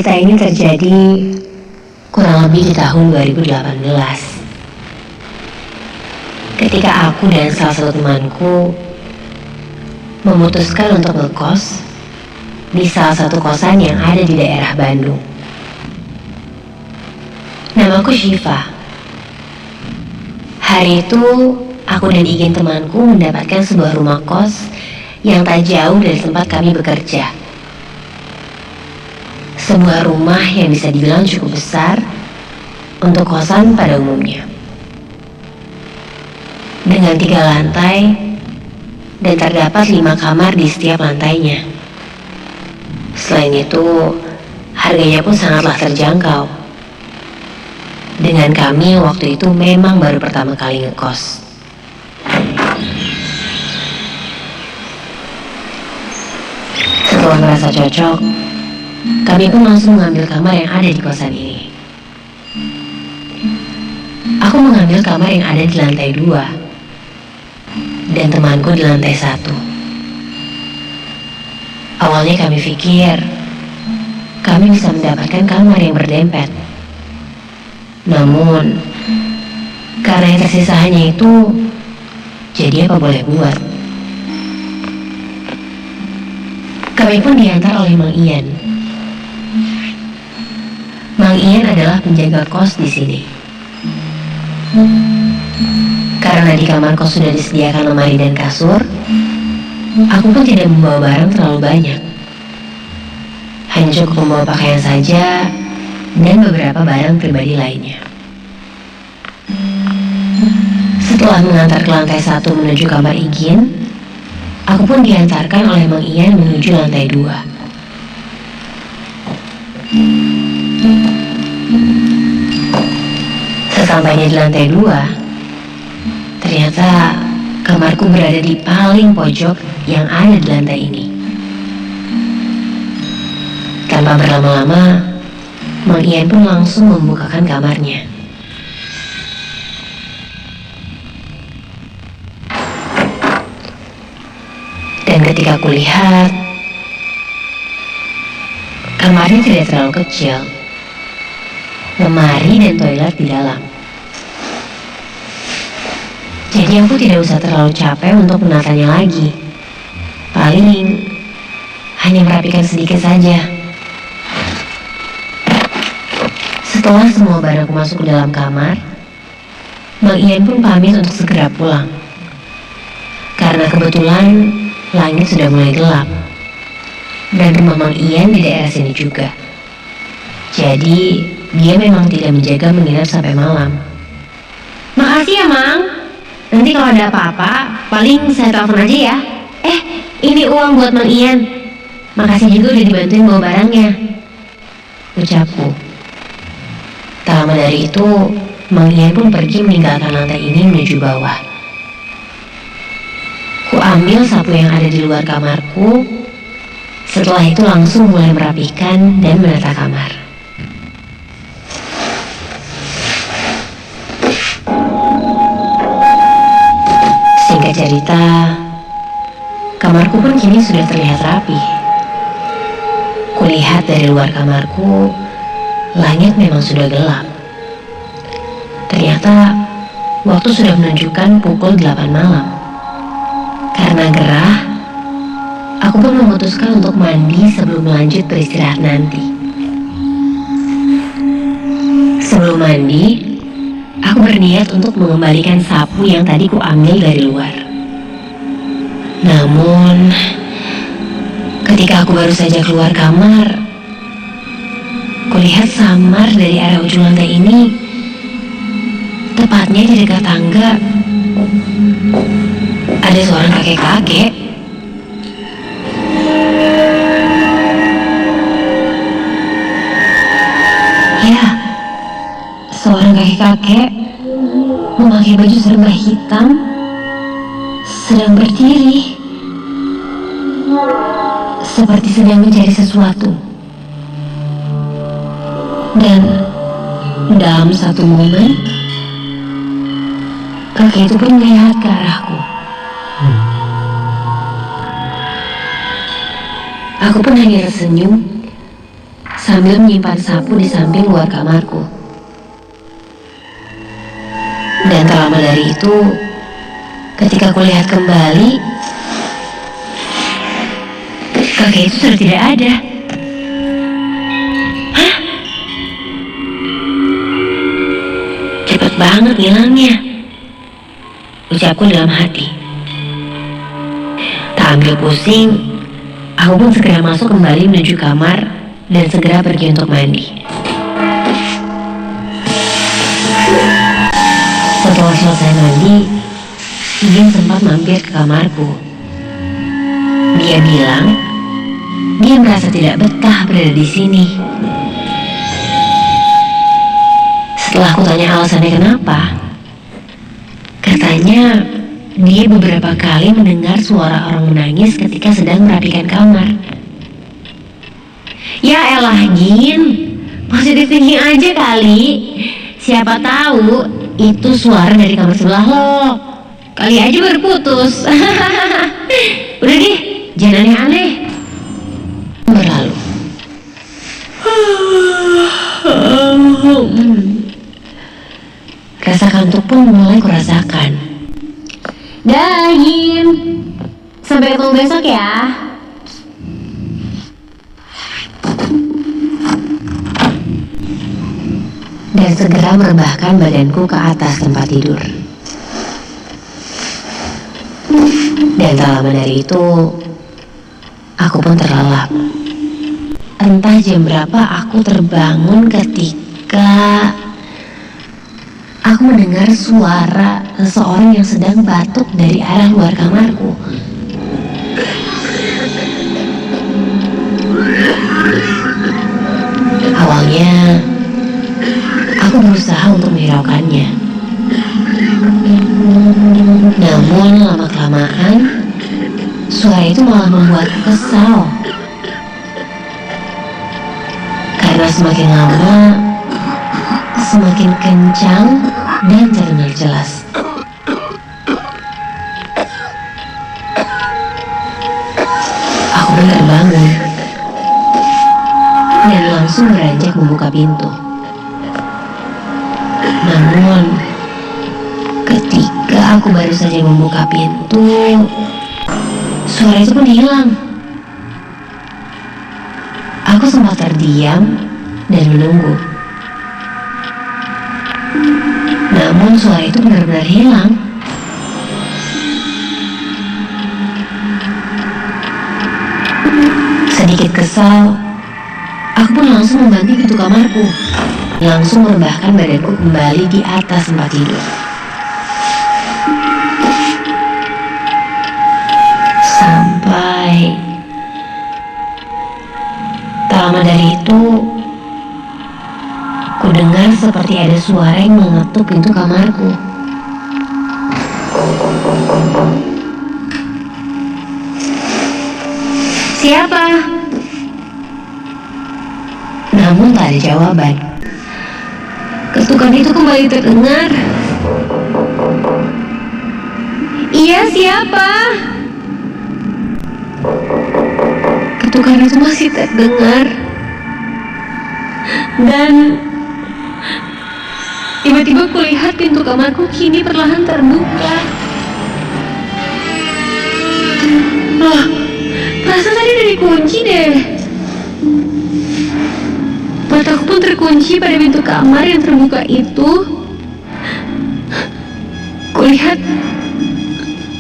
Cerita ini terjadi kurang lebih di tahun 2018. Ketika aku dan salah satu temanku memutuskan untuk ngekos di salah satu kosan yang ada di daerah Bandung. Namaku Syifa. Hari itu aku dan Igen temanku mendapatkan sebuah rumah kos yang tak jauh dari tempat kami bekerja. Sebuah rumah yang bisa dibilang cukup besar untuk kosan pada umumnya. Dengan 3 lantai dan terdapat 5 kamar di setiap lantainya. Selain itu, harganya pun sangatlah terjangkau. Dengan kami waktu itu memang baru pertama kali ngekos. Setelah merasa cocok, kami pun langsung mengambil kamar yang ada di kosan ini. Aku mengambil kamar yang ada di lantai 2 dan temanku di lantai 1. Awalnya kami pikir kami bisa mendapatkan kamar yang berdempet. Namun, karena yang tersisa hanya itu, jadi apa boleh buat. Kami pun diantar oleh Mang Ian. Mang Ian adalah penjaga kos di sini. Karena di kamar kos sudah disediakan lemari dan kasur, aku pun tidak membawa barang terlalu banyak. Hanya cukup membawa pakaian saja dan beberapa barang pribadi lainnya. Setelah mengantar ke lantai 1 menuju kamar Igen, aku pun diantarkan oleh Mang Ian menuju lantai 2. Sesampainya di lantai 2, ternyata kamarku berada di paling pojok yang ada di lantai ini. Tanpa berlama-lama, Mang Ian pun langsung membukakan kamarnya. Dan ketika aku lihat, kamarnya tidak terlalu kecil. Lemari dan toilet di dalam. Jadi aku tidak usah terlalu capek untuk menatanya lagi. Paling hanya merapikan sedikit saja. Setelah semua barangku masuk ke dalam kamar, Mang Ian pun pamit untuk segera pulang. Karena kebetulan langit sudah mulai gelap. Dan rumah Mang Ian di daerah sini juga. Jadi dia memang tidak menjaga menginap sampai malam. Makasih ya Mang. Nanti kalau ada apa-apa, paling saya telepon aja ya. Ini uang buat Mang Ian. Makasih juga udah dibantuin bawa barangnya, ucapku. Tak lama dari itu, Mang Ian pun pergi meninggalkan lantai ini menuju bawah. Ku ambil sapu yang ada di luar kamarku. Setelah itu langsung mulai merapikan dan menata kamar. Singkat cerita, kamarku pun kini sudah terlihat rapi. Kulihat dari luar kamarku, langit memang sudah gelap. Ternyata waktu sudah menunjukkan pukul 8 malam. Karena gerah, aku pun memutuskan untuk mandi sebelum lanjut beristirahat nanti. Sebelum mandi, aku berniat untuk mengembalikan sapu yang tadi ku ambil dari luar. Namun, ketika aku baru saja keluar kamar, kulihat samar dari arah ujung lantai ini, tepatnya di dekat tangga, ada seorang kakek-kakek. Ya, seorang kakek-kakek memakai baju serba hitam, sedang berdiri, seperti sedang mencari sesuatu. Dan dalam satu momen, kakek itu pun melihat ke arahku. Aku pun hanya tersenyum sambil menyimpan sapu di samping luar kamarku. Dan tak lama dari itu, ketika kulihat kembali, kakek itu sudah tidak ada. Hah? Cepat banget hilangnya, ucapku dalam hati. Tak ambil pusing, aku pun segera masuk kembali menuju kamar dan segera pergi untuk mandi. Setelah selesai mandi, Ian sempat mampir ke kamarku. Dia bilang, dia merasa tidak betah berada di sini. Setelah aku tanya alasannya kenapa, katanya dia beberapa kali mendengar suara orang menangis ketika sedang merapikan kamar. Ya elah Gin, positive thinking aja kali. Siapa tahu itu suara dari kamar sebelah lo. Kali aja baru putus. Udah deh, jangan aneh-aneh. Berlalu. Rasa kantuk pun mulai kurasakan. Dah Gin, sampai ketemu besok ya. Dan segera merebahkan badanku ke atas tempat tidur. Dan tak lama dari itu, aku pun terlelap. Entah jam berapa aku terbangun ketika aku mendengar suara seseorang yang sedang batuk dari arah luar kamarku. Awalnya, aku berusaha untuk menghiraukannya. Namun lama-kelamaan, suara itu malah membuatku kesal. Karena semakin lama, semakin kencang dan terdengar jelas. Aku pun terbangun dan langsung beranjak membuka pintu. Namun, ketika aku baru saja membuka pintu, suara itu pun hilang. Aku sempat terdiam dan menunggu. Namun suara itu benar-benar hilang. Sedikit kesal, aku pun langsung membanting pintu kamarku. Langsung merebahkan badanku kembali di atas tempat tidur. Sampai tak lama dari itu, ku dengar seperti ada suara yang mengetuk pintu kamarku. Siapa? Namun tak ada jawaban. Ketukan itu kembali terdengar. Iya, siapa? Ketukan itu masih terdengar. Dan tiba-tiba kulihat pintu kamarku kini perlahan terbuka. Loh, perasaan tadi udah dikunci deh. Mataku pun terkunci pada pintu kamar yang terbuka itu. Kulihat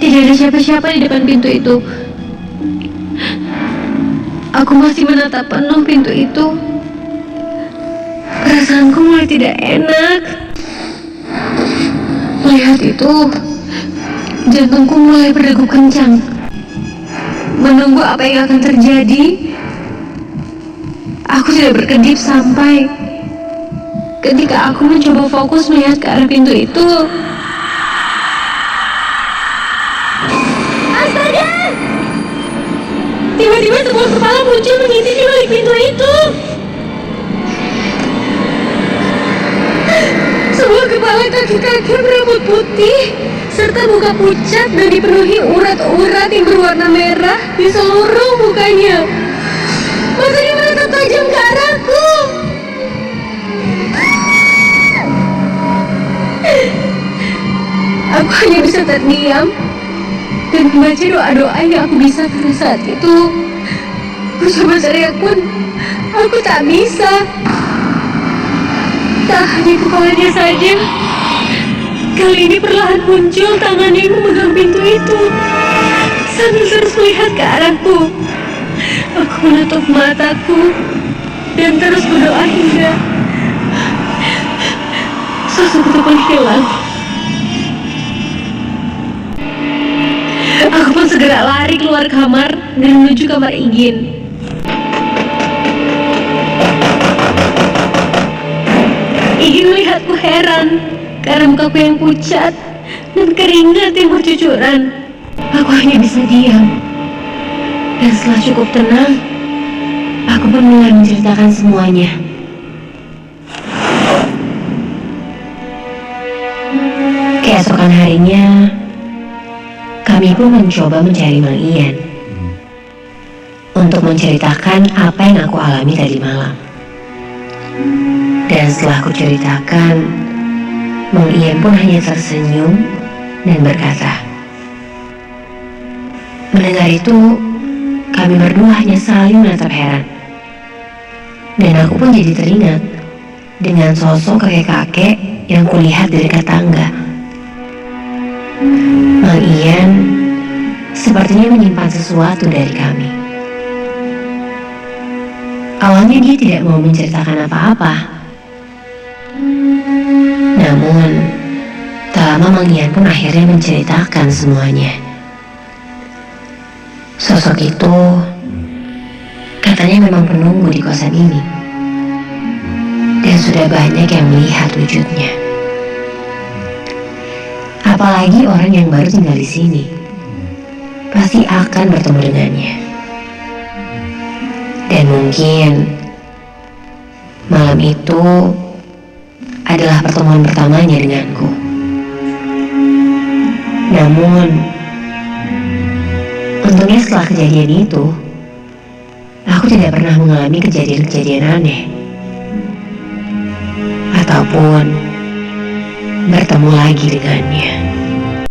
tidak ada siapa-siapa di depan pintu itu. Aku masih menatap penuh pintu itu. Perasaanku mulai tidak enak. Melihat itu, jantungku mulai berdegup kencang. Menunggu apa yang akan terjadi. Aku tidak berkedip sampai ketika aku mencoba fokus melihat ke arah pintu itu. Astaga! Tiba-tiba sebuah kepala muncul mengintip di balik pintu itu. Sebuah kepala kaki-kaki berambut putih serta muka pucat dan dipenuhi urat-urat yang berwarna merah di seluruh mukanya. Matanya menatap tajam ke arahku. aku. Aku hanya bisa terdiam dan membaca doa-doa yang aku bisa pada saat itu. Aku coba teriak pun, aku tak bisa. Tak hanya kepalanya saja, kali ini perlahan muncul tangannya yang memegang pintu itu, sambil terus melihat ke arahku. Aku menutup mataku dan terus berdoa hingga sosok itu pun hilang. Aku pun segera lari keluar kamar dan menuju kamar Igin. Igin melihatku heran karena mukaku yang pucat dan keringat yang bercucuran. Aku hanya bisa diam. Dan setelah cukup tenang, aku pun mulai menceritakan semuanya. Keesokan harinya, kami pun mencoba mencari Mang Ian untuk menceritakan apa yang aku alami tadi malam. Dan setelah aku ceritakan, Mang Ian pun hanya tersenyum dan berkata, mendengar itu, kami berdua hanya saling menatap heran. Dan aku pun jadi teringat dengan sosok kakek-kakek yang kulihat di dekat tangga. Mang Ian sepertinya menyimpan sesuatu dari kami. Awalnya dia tidak mau menceritakan apa-apa. Namun, tak lama Mang Ian pun akhirnya menceritakan semuanya. Sosok itu katanya memang penunggu di kosan ini. Dan sudah banyak yang melihat wujudnya. Apalagi orang yang baru tinggal di sini pasti akan bertemu dengannya. Dan mungkin malam itu adalah pertemuan pertamanya denganku. Namun, untungnya setelah kejadian itu, aku tidak pernah mengalami kejadian-kejadian aneh. Ataupun bertemu lagi dengannya.